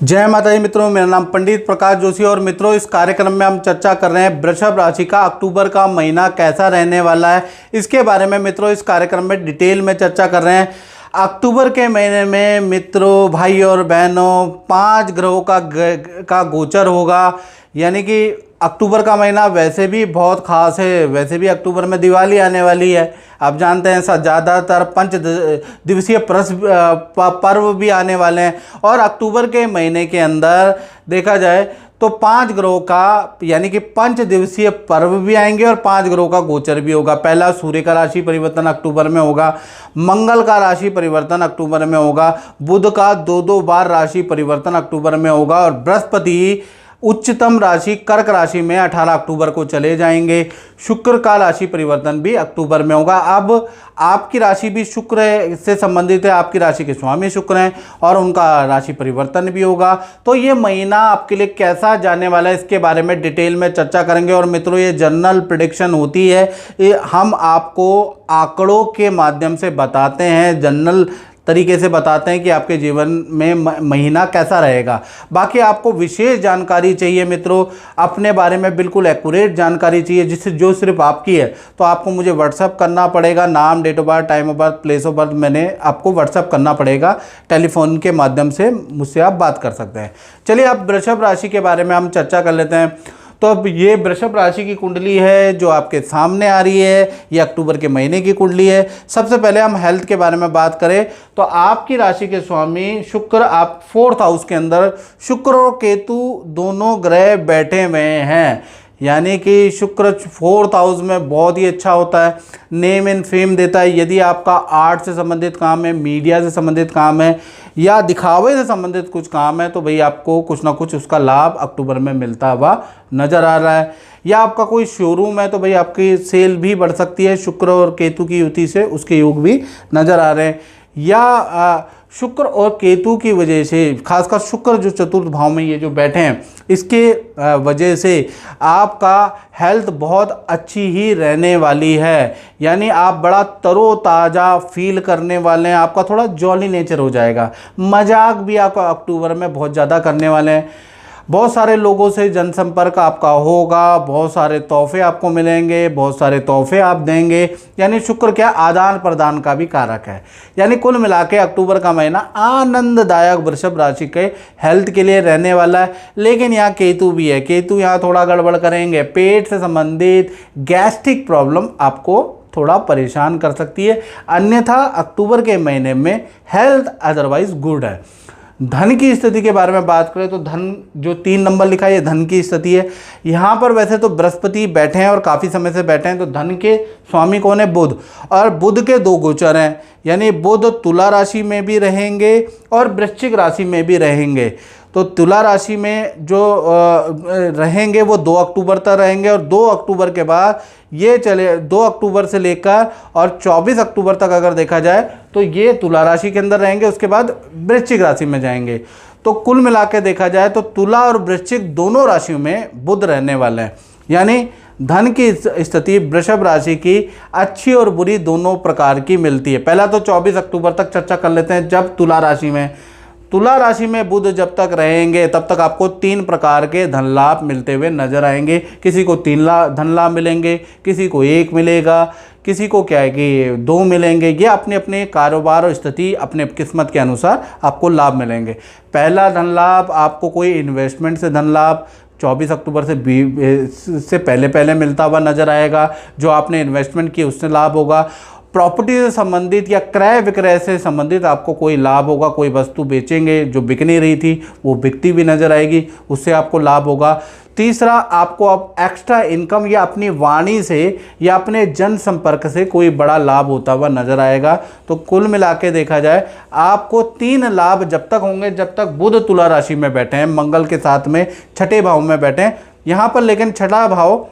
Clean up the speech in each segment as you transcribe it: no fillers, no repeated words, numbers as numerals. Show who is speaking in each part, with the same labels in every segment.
Speaker 1: जय माता दी मित्रों, मेरा नाम पंडित प्रकाश जोशी और मित्रों इस कार्यक्रम में हम चर्चा कर रहे हैं वृषभ राशि का अक्टूबर का महीना कैसा रहने वाला है। इसके बारे में मित्रों इस कार्यक्रम में डिटेल में चर्चा कर रहे हैं। अक्टूबर के महीने में मित्रों, भाई और बहनों, 5 ग्रहों का गोचर होगा। यानी कि अक्टूबर का महीना वैसे भी बहुत ख़ास है। वैसे भी अक्टूबर में दिवाली आने वाली है। आप जानते हैं ज़्यादातर 5 दिवसीय पर्व भी आने वाले हैं। और अक्टूबर के महीने के अंदर देखा जाए तो 5 ग्रहों का यानी कि 5 दिवसीय पर्व भी आएंगे और 5 ग्रहों का गोचर भी होगा। पहला सूर्य का राशि परिवर्तन अक्टूबर में होगा, मंगल का राशि परिवर्तन अक्टूबर में होगा, बुध का 2 बार राशि परिवर्तन अक्टूबर में होगा और बृहस्पति उच्चतम राशि कर्क राशि में 18 अक्टूबर को चले जाएंगे। शुक्र का राशि परिवर्तन भी अक्टूबर में होगा। अब आपकी राशि भी शुक्र से संबंधित है, आपकी राशि के स्वामी शुक्र हैं और उनका राशि परिवर्तन भी होगा। तो ये महीना आपके लिए कैसा जाने वाला है इसके बारे में डिटेल में चर्चा करेंगे। और मित्रों ये जनरल प्रेडिक्शन होती है, ये हम आपको आंकड़ों के माध्यम से बताते हैं, जनरल तरीके से बताते हैं कि आपके जीवन में महीना कैसा रहेगा। बाकी आपको विशेष जानकारी चाहिए मित्रों, अपने बारे में बिल्कुल एक्यूरेट जानकारी चाहिए जिससे जो सिर्फ आपकी है, तो आपको मुझे व्हाट्सअप करना पड़ेगा। नाम, date of birth, time of birth, place of birth मैंने आपको व्हाट्सअप करना पड़ेगा। टेलीफोन के माध्यम से मुझसे आप बात कर सकते हैं। चलिए अब वृषभ राशि के बारे में हम चर्चा कर लेते हैं। तो अब ये वृषभ राशि की कुंडली है जो आपके सामने आ रही है, ये अक्टूबर के महीने की कुंडली है। सबसे पहले हम हेल्थ के बारे में बात करें तो आपकी राशि के स्वामी शुक्र, आप 4th हाउस के अंदर शुक्र और केतु दोनों ग्रह बैठे हुए हैं। यानी कि शुक्र 4th हाउस में बहुत ही अच्छा होता है, नेम एंड फेम देता है। यदि आपका आर्ट से संबंधित काम है, मीडिया से संबंधित काम है या दिखावे से संबंधित कुछ काम है तो भाई आपको कुछ ना कुछ उसका लाभ अक्टूबर में मिलता हुआ नज़र आ रहा है। या आपका कोई शोरूम है तो भाई आपकी सेल भी बढ़ सकती है, शुक्र और केतु की युति से उसके योग भी नज़र आ रहे हैं। या शुक्र और केतु की वजह से, खासकर शुक्र जो चतुर्थ भाव में ये जो बैठे हैं, इसके वजह से आपका हेल्थ बहुत अच्छी ही रहने वाली है। यानी आप बड़ा तरोताज़ा फील करने वाले हैं, आपका थोड़ा जॉली नेचर हो जाएगा। मजाक भी आप अक्टूबर में बहुत ज़्यादा करने वाले हैं। बहुत सारे लोगों से जनसंपर्क आपका होगा, बहुत सारे तोहफे आपको मिलेंगे, बहुत सारे तोहफे आप देंगे। यानी शुक्र क्या आदान प्रदान का भी कारक है। यानी कुल मिला के अक्टूबर का महीना आनंददायक वृषभ राशि के हेल्थ के लिए रहने वाला है। लेकिन यहाँ केतु भी है, केतु यहाँ थोड़ा गड़बड़ करेंगे। पेट से संबंधित गैस्ट्रिक प्रॉब्लम आपको थोड़ा परेशान कर सकती है। अन्यथा अक्टूबर के महीने में हेल्थ अदरवाइज गुड है। धन की स्थिति के बारे में बात करें तो धन जो 3 नंबर लिखा है ये धन की स्थिति है। यहाँ पर वैसे तो बृहस्पति बैठे हैं और काफ़ी समय से बैठे हैं, तो धन के स्वामी कौन है? बुध। और बुध के 2 गोचर हैं, यानी बुध तुला राशि में भी रहेंगे और वृश्चिक राशि में भी रहेंगे। तो तुला राशि में जो रहेंगे वो 2 अक्टूबर तक रहेंगे और 2 अक्टूबर के बाद ये 2 अक्टूबर से लेकर और 24 अक्टूबर तक अगर देखा जाए तो ये तुला राशि के अंदर रहेंगे, उसके बाद वृश्चिक राशि में जाएंगे। तो कुल मिला के देखा जाए तो तुला और वृश्चिक दोनों राशियों में बुध रहने वाले हैं। यानी धन की स्थिति वृषभ राशि की अच्छी और बुरी दोनों प्रकार की मिलती है। पहला तो 24 अक्टूबर तक चर्चा कर लेते हैं। जब तुला राशि में बुध जब तक रहेंगे तब तक आपको 3 प्रकार के धन लाभ मिलते हुए नजर आएंगे। किसी को 3 धन लाभ मिलेंगे, किसी को 1 मिलेगा, किसी को क्या है कि 2 मिलेंगे। ये अपने अपने कारोबार और स्थिति अपने किस्मत के अनुसार आपको लाभ मिलेंगे। पहला धन लाभ आपको कोई इन्वेस्टमेंट से धन लाभ 24 अक्टूबर से पहले मिलता हुआ नजर आएगा। जो आपने इन्वेस्टमेंट की उससे लाभ होगा। प्रॉपर्टी से संबंधित या क्रय विक्रय से संबंधित आपको कोई लाभ होगा। कोई वस्तु बेचेंगे जो बिक नहीं रही थी वो बिकती भी नजर आएगी, उससे आपको लाभ होगा। तीसरा, आपको अब एक्स्ट्रा इनकम या अपनी वाणी से या अपने जनसंपर्क से कोई बड़ा लाभ होता हुआ नजर आएगा। तो कुल मिला के देखा जाए आपको 3 लाभ जब तक होंगे जब तक बुध तुला राशि में बैठे हैं, मंगल के साथ में 6ठे भाव में बैठे हैं। यहाँ पर लेकिन 6ठा भाव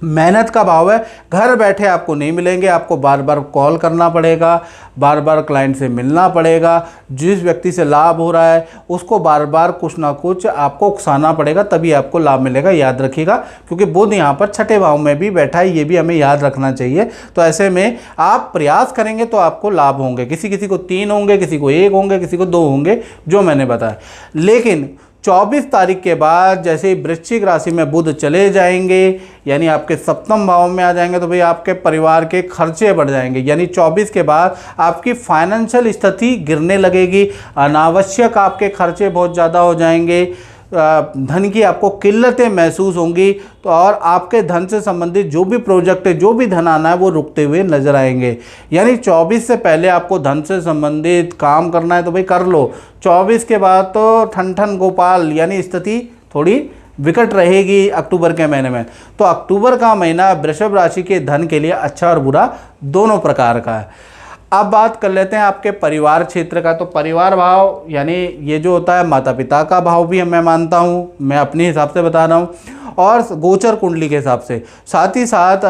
Speaker 1: मेहनत का भाव है, घर बैठे आपको नहीं मिलेंगे, आपको बार बार कॉल करना पड़ेगा, बार बार क्लाइंट से मिलना पड़ेगा, जिस व्यक्ति से लाभ हो रहा है उसको बार बार कुछ ना कुछ आपको उकसाना पड़ेगा, तभी आपको लाभ मिलेगा। याद रखिएगा, क्योंकि बुध यहाँ पर छठे भाव में भी बैठा है, ये भी हमें याद रखना चाहिए। तो ऐसे में आप प्रयास करेंगे तो आपको लाभ होंगे। किसी किसी को 3 होंगे, किसी को 1 होंगे, किसी को 2 होंगे, जो मैंने बताया। लेकिन 24 तारीख के बाद जैसे ही वृश्चिक राशि में बुध चले जाएंगे, यानी आपके सप्तम भाव में आ जाएंगे, तो भाई आपके परिवार के खर्चे बढ़ जाएंगे। यानी 24 के बाद आपकी फाइनेंशियल स्थिति गिरने लगेगी, अनावश्यक आपके खर्चे बहुत ज़्यादा हो जाएंगे, धन की आपको किल्लतें महसूस होंगी। तो और आपके धन से संबंधित जो भी प्रोजेक्ट है, जो भी धन आना है, वो रुकते हुए नजर आएंगे। यानी 24 से पहले आपको धन से संबंधित काम करना है तो भाई कर लो। 24 के बाद तो ठन ठन गोपाल, यानी स्थिति थोड़ी विकट रहेगी अक्टूबर के महीने में। तो अक्टूबर का महीना वृषभ राशि के धन के लिए अच्छा और बुरा दोनों प्रकार का है। अब बात कर लेते हैं आपके परिवार क्षेत्र का। तो परिवार भाव यानी ये जो होता है माता पिता का भाव भी मैं मानता हूँ, मैं अपने हिसाब से बता रहा हूँ, और गोचर कुंडली के हिसाब से। साथ ही साथ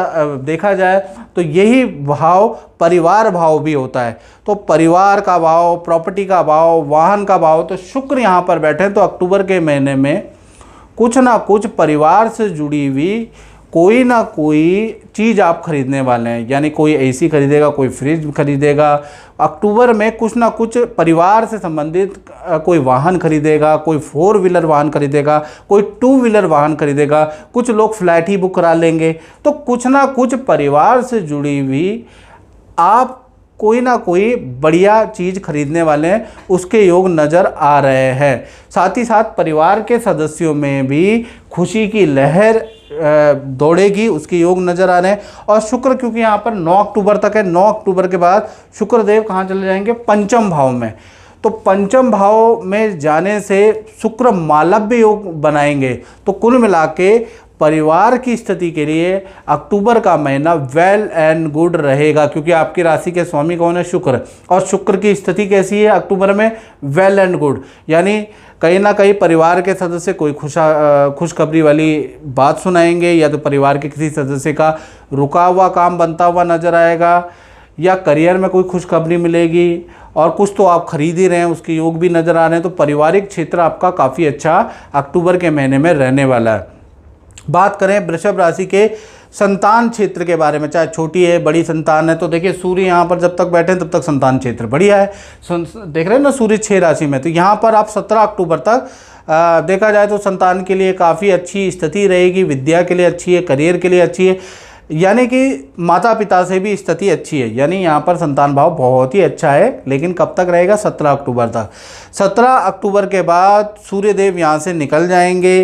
Speaker 1: देखा जाए तो यही भाव परिवार भाव भी होता है। तो परिवार का भाव, प्रॉपर्टी का भाव, वाहन का भाव, तो शुक्र यहाँ पर बैठे। तो अक्टूबर के महीने में कुछ ना कुछ परिवार से जुड़ी हुई कोई ना कोई चीज़ आप खरीदने वाले हैं। यानी कोई एसी खरीदेगा, कोई फ्रिज खरीदेगा। अक्टूबर में कुछ ना कुछ परिवार से संबंधित कोई वाहन खरीदेगा, कोई 4 व्हीलर वाहन खरीदेगा, कोई 2 व्हीलर वाहन खरीदेगा, कुछ लोग फ्लैट ही बुक करा लेंगे। तो कुछ ना कुछ परिवार से जुड़ी हुई आप कोई ना कोई बढ़िया चीज़ खरीदने वाले हैं, उसके योग नज़र आ रहे हैं। साथ ही साथ परिवार के सदस्यों में भी खुशी की लहर दौड़ेगी, उसके योग नज़र आ रहे हैं। और शुक्र क्योंकि यहाँ पर 9 अक्टूबर तक है, 9 अक्टूबर के बाद शुक्रदेव कहाँ चले जाएंगे? पंचम भाव में। तो पंचम भाव में जाने से शुक्र मालव्य योग बनाएंगे। तो कुल मिला के परिवार की स्थिति के लिए अक्टूबर का महीना वेल एंड गुड रहेगा, क्योंकि आपकी राशि के स्वामी कौन है? शुक्र। और शुक्र की स्थिति कैसी है अक्टूबर में? Well and good. यानी कहीं ना कहीं परिवार के सदस्य कोई खुशखबरी वाली बात सुनाएंगे, या तो परिवार के किसी सदस्य का रुका हुआ काम बनता हुआ नजर आएगा, या करियर में कोई खुशखबरी मिलेगी, और कुछ तो आप खरीद ही रहे हैं, उसके योग भी नज़र आ रहे हैं। तो पारिवारिक क्षेत्र आपका काफ़ी अच्छा अक्टूबर के महीने में रहने वाला है। बात करें वृषभ राशि के संतान क्षेत्र के बारे में, चाहे छोटी है बड़ी संतान है, तो देखिए सूर्य यहाँ पर जब तक बैठे हैं तब तक संतान क्षेत्र बढ़िया है। देख रहे हैं ना, सूर्य 6 राशि में। तो यहाँ पर आप 17 अक्टूबर तक देखा जाए तो संतान के लिए काफ़ी अच्छी स्थिति रहेगी, विद्या के लिए अच्छी है, करियर के लिए अच्छी है, यानी कि माता पिता से भी स्थिति अच्छी है। यानी यहाँ पर संतान भाव बहुत ही अच्छा है। लेकिन कब तक रहेगा? 17 अक्टूबर तक। 17 अक्टूबर के बाद सूर्यदेव यहाँ से निकल जाएंगे,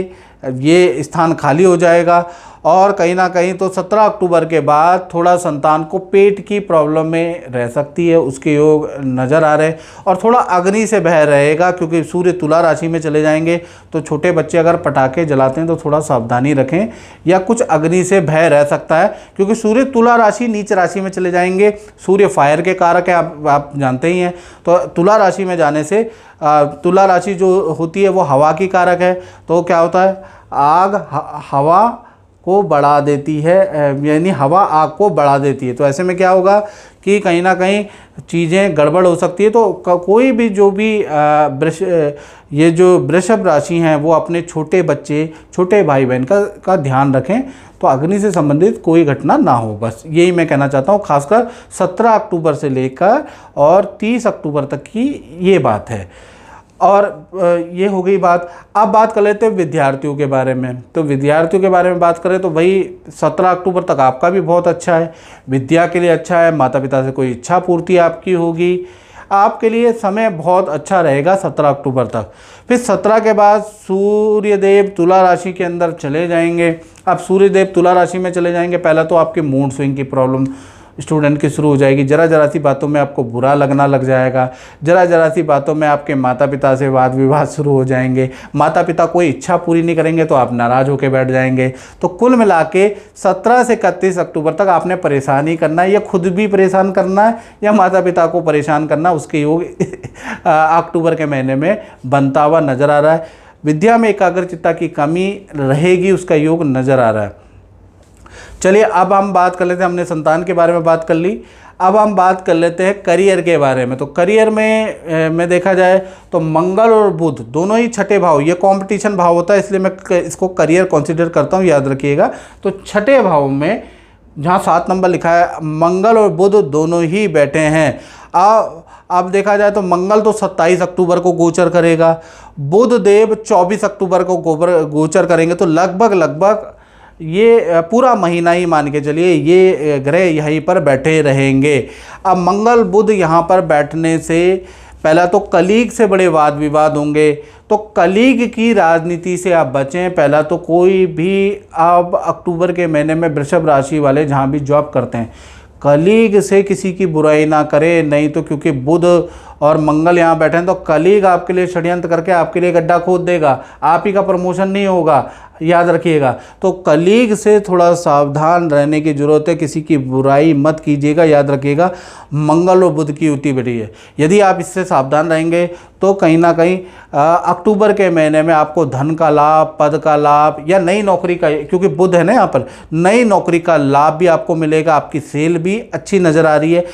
Speaker 1: ये स्थान खाली हो जाएगा। और कहीं ना कहीं तो 17 अक्टूबर के बाद थोड़ा संतान को पेट की प्रॉब्लम में रह सकती है, उसके योग नज़र आ रहे हैं। और थोड़ा अग्नि से भय रहेगा, क्योंकि सूर्य तुला राशि में चले जाएंगे। तो छोटे बच्चे अगर पटाखे जलाते हैं तो थोड़ा सावधानी रखें, या कुछ अग्नि से भय रह सकता है, क्योंकि सूर्य तुला राशि नीच राशि में चले जाएंगे। सूर्य फायर के कारक है, आप जानते ही हैं। तो तुला राशि में जाने से तुला राशि जो होती है वो हवा की कारक है। तो क्या होता है? आग हवा को बढ़ा देती है, यानी हवा आग को बढ़ा देती है। तो ऐसे में क्या होगा कि कहीं ना कहीं चीज़ें गड़बड़ हो सकती है। तो कोई भी जो भी ये जो वृषभ राशि हैं वो अपने छोटे बच्चे, छोटे भाई बहन का ध्यान रखें, तो अग्नि से संबंधित कोई घटना ना हो। बस यही मैं कहना चाहता हूँ। खासकर 17 अक्टूबर से लेकर और 30 अक्टूबर तक की ये बात है। और ये हो गई बात। अब बात कर लेते हैं विद्यार्थियों के बारे में। तो विद्यार्थियों के बारे में बात करें तो भाई 17 अक्टूबर तक आपका भी बहुत अच्छा है, विद्या के लिए अच्छा है, माता पिता से कोई इच्छा पूर्ति आपकी होगी, आपके लिए समय बहुत अच्छा रहेगा 17 अक्टूबर तक। फिर 17 के बाद सूर्यदेव तुला राशि के अंदर चले जाएंगे। अब सूर्यदेव तुला राशि में चले जाएंगे, पहला तो आपके मूड स्विंग की प्रॉब्लम स्टूडेंट की शुरू हो जाएगी। जरा सी बातों में आपको बुरा लगना लग जाएगा, जरा सी बातों में आपके माता पिता से वाद विवाद शुरू हो जाएंगे, माता पिता कोई इच्छा पूरी नहीं करेंगे तो आप नाराज़ होकर बैठ जाएंगे। तो कुल मिला के 17 से 31 अक्टूबर तक आपने परेशान ही करना है, या खुद भी परेशान करना है या माता पिता को परेशान करना, उसके योग अक्टूबर के महीने में बनता हुआ नज़र आ रहा है। विद्या में एकाग्रचित्ता की कमी रहेगी, उसका योग नज़र आ रहा है। चलिए अब हम बात कर लेते हैं, हमने संतान के बारे में बात कर ली, अब हम बात कर लेते हैं करियर के बारे में। तो करियर में देखा जाए तो मंगल और बुध दोनों ही छठे भाव, ये कंपटीशन भाव होता है इसलिए मैं इसको करियर कंसीडर करता हूँ, याद रखिएगा। तो छठे भाव में जहाँ 7 नंबर लिखा है, मंगल और बुध दोनों ही बैठे हैं। अब देखा जाए तो मंगल तो 27 अक्टूबर को गोचर करेगा, बुध देव 24 अक्टूबर को गोचर करेंगे। तो लगभग ये पूरा महीना ही मान के चलिए ये ग्रह यहीं पर बैठे रहेंगे। अब मंगल बुध यहाँ पर बैठने से पहला तो कलीग से बड़े वाद विवाद होंगे, तो कलीग की राजनीति से आप बचें। पहला तो कोई भी अब अक्टूबर के महीने में वृषभ राशि वाले जहाँ भी जॉब करते हैं, कलीग से किसी की बुराई ना करें, नहीं तो क्योंकि बुध और मंगल यहाँ बैठे हैं तो कलीग आपके लिए षड्यंत्र करके आपके लिए गड्ढा खोद देगा, आप ही का प्रमोशन नहीं होगा, याद रखिएगा। तो कलीग से थोड़ा सावधान रहने की ज़रूरत है, किसी की बुराई मत कीजिएगा, याद रखिएगा। मंगल और बुध की युति बैठी है, यदि आप इससे सावधान रहेंगे तो कहीं ना कहीं अक्टूबर के महीने में आपको धन का लाभ, पद का लाभ या नई नौकरी का, क्योंकि बुध है ना यहाँ पर, नई नौकरी का लाभ भी आपको मिलेगा, आपकी सेल भी अच्छी नज़र आ रही है।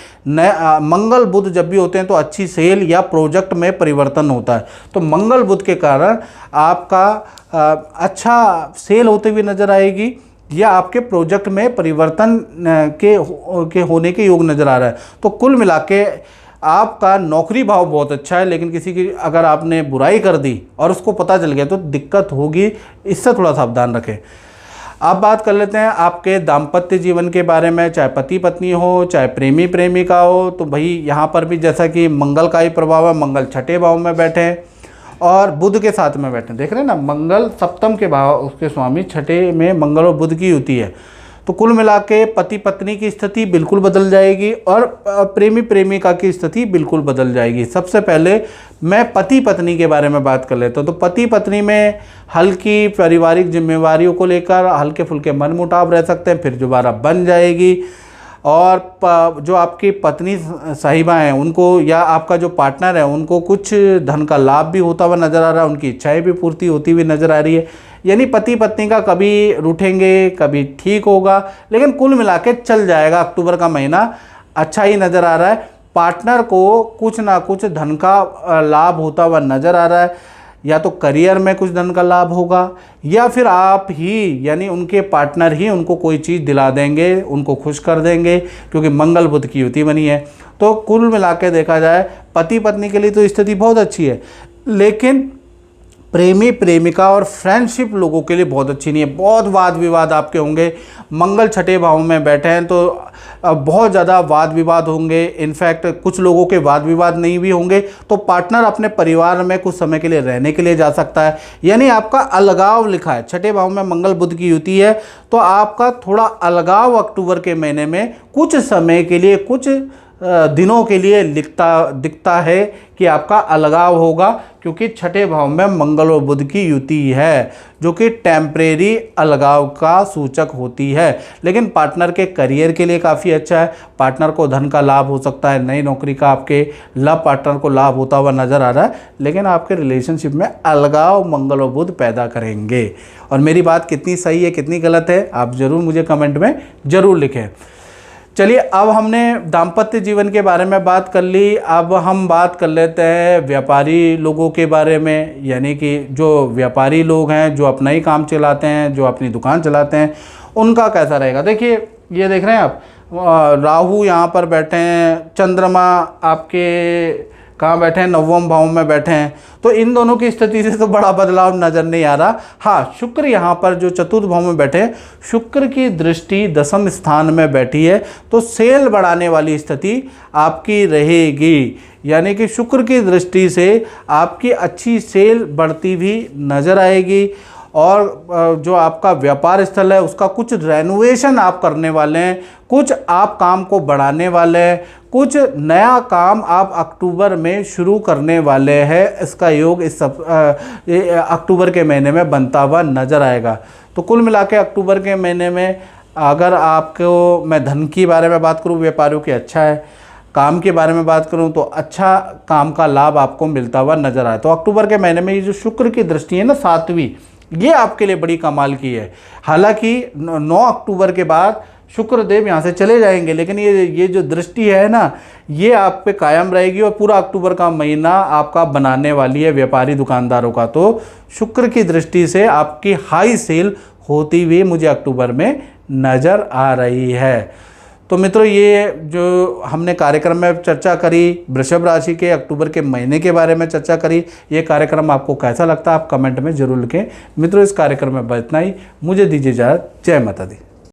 Speaker 1: मंगल बुध जब भी होते हैं तो अच्छी सेल या प्रोजेक्ट में परिवर्तन होता है, तो मंगल बुध के कारण आपका अच्छा सेल होते हुए नज़र आएगी या आपके प्रोजेक्ट में परिवर्तन के होने के योग नज़र आ रहा है। तो कुल मिला के आपका नौकरी भाव बहुत अच्छा है, लेकिन किसी की अगर आपने बुराई कर दी और उसको पता चल गया तो दिक्कत होगी, इससे थोड़ा सावधान रखें। अब बात कर लेते हैं आपके दाम्पत्य जीवन के बारे में, चाहे पति पत्नी हो, चाहे प्रेमी प्रेमिका हो। तो भाई यहाँ पर भी जैसा कि मंगल का ही प्रभाव है, मंगल छठे भाव में बैठे हैं और बुध के साथ में बैठे हैं, देख रहे हैं ना, मंगल सप्तम के भाव उसके स्वामी, छठे में मंगल और बुध की युति है। तो कुल मिला के पति पत्नी की स्थिति बिल्कुल बदल जाएगी और प्रेमी प्रेमिका की स्थिति बिल्कुल बदल जाएगी। सबसे पहले मैं पति पत्नी के बारे में बात कर लेता हूँ। तो पति पत्नी में हल्की पारिवारिक जिम्मेवारियों को लेकर हल्के फुल्के मनमुटाव रह सकते हैं, फिर दोबारा बन जाएगी। और जो आपकी पत्नी साहिबा हैं उनको या आपका जो पार्टनर है उनको कुछ धन का लाभ भी होता हुआ नज़र आ रहा है, उनकी इच्छाएं भी पूर्ति होती हुई नज़र आ रही है। यानी पति पत्नी का कभी रूठेंगे, कभी ठीक होगा, लेकिन कुल मिला के चल जाएगा। अक्टूबर का महीना अच्छा ही नज़र आ रहा है। पार्टनर को कुछ ना कुछ धन का लाभ होता हुआ नज़र आ रहा है, या तो करियर में कुछ धन का लाभ होगा या फिर आप ही यानी उनके पार्टनर ही उनको कोई चीज़ दिला देंगे, उनको खुश कर देंगे, क्योंकि मंगल बुध की युति बनी है। तो कुल मिला के देखा जाए पति पत्नी के लिए तो स्थिति बहुत अच्छी है, लेकिन प्रेमी प्रेमिका और फ्रेंडशिप लोगों के लिए बहुत अच्छी नहीं है। बहुत वाद विवाद आपके होंगे, मंगल छठे भाव में बैठे हैं तो बहुत ज़्यादा वाद विवाद होंगे। इनफैक्ट कुछ लोगों के वाद विवाद नहीं भी होंगे तो पार्टनर अपने परिवार में कुछ समय के लिए रहने के लिए जा सकता है। यानी आपका अलगाव लिखा है, छठे भाव में मंगल बुध की युति है, तो आपका थोड़ा अलगाव अक्टूबर के महीने में कुछ समय के लिए, कुछ दिनों के लिए दिखता है कि आपका अलगाव होगा, क्योंकि छठे भाव में मंगल और बुध की युति है जो कि टेम्परेरी अलगाव का सूचक होती है। लेकिन पार्टनर के करियर के लिए काफ़ी अच्छा है, पार्टनर को धन का लाभ हो सकता है, नई नौकरी का आपके लव पार्टनर को लाभ होता हुआ नज़र आ रहा है, लेकिन आपके रिलेशनशिप में अलगाव मंगल और बुध पैदा करेंगे। और मेरी बात कितनी सही है कितनी गलत है आप ज़रूर मुझे कमेंट में ज़रूर लिखें। चलिए अब हमने दाम्पत्य जीवन के बारे में बात कर ली, अब हम बात कर लेते हैं व्यापारी लोगों के बारे में। यानी कि जो व्यापारी लोग हैं, जो अपना ही काम चलाते हैं, जो अपनी दुकान चलाते हैं, उनका कैसा रहेगा। देखिए ये देख रहे हैं आप, राहु यहाँ पर बैठे हैं, चंद्रमा आपके कहाँ बैठे हैं, नवम भाव में बैठे हैं। तो इन दोनों की स्थिति से तो बड़ा बदलाव नज़र नहीं आ रहा। हाँ, शुक्र यहाँ पर जो चतुर्थ भाव में बैठे हैं, शुक्र की दृष्टि दसम स्थान में बैठी है, तो सेल बढ़ाने वाली स्थिति आपकी रहेगी। यानी कि शुक्र की दृष्टि से आपकी अच्छी सेल बढ़ती हुई नज़र आएगी। और जो आपका व्यापार स्थल है उसका कुछ रेनोवेशन आप करने वाले हैं, कुछ आप काम को बढ़ाने वाले हैं, कुछ नया काम आप अक्टूबर में शुरू करने वाले हैं। इसका योग इस अक्टूबर के महीने में बनता हुआ नज़र आएगा। तो कुल मिला के अक्टूबर के महीने में अगर आपको मैं धन के बारे में बात करूं, व्यापारियों के अच्छा है, काम के बारे में बात करूं तो अच्छा काम का लाभ आपको मिलता हुआ नज़र आए। तो अक्टूबर के महीने में ये जो शुक्र की दृष्टि है ना, सातवीं, ये आपके लिए बड़ी कमाल की है। हालांकि 9 अक्टूबर के बाद शुक्रदेव यहाँ से चले जाएंगे, लेकिन ये जो दृष्टि है ना, ये आप पे कायम रहेगी और पूरा अक्टूबर का महीना आपका बनाने वाली है व्यापारी दुकानदारों का। तो शुक्र की दृष्टि से आपकी हाई सेल होती हुई मुझे अक्टूबर में नज़र आ रही है। तो मित्रों, ये जो हमने कार्यक्रम में चर्चा करी, वृषभ राशि के अक्टूबर के महीने के बारे में चर्चा करी, ये कार्यक्रम आपको कैसा लगता है आप कमेंट में जरूर लिखें। मित्रों, इस कार्यक्रम में बस इतना ही। मुझे दीजिए इजाज़त। जय माता दी।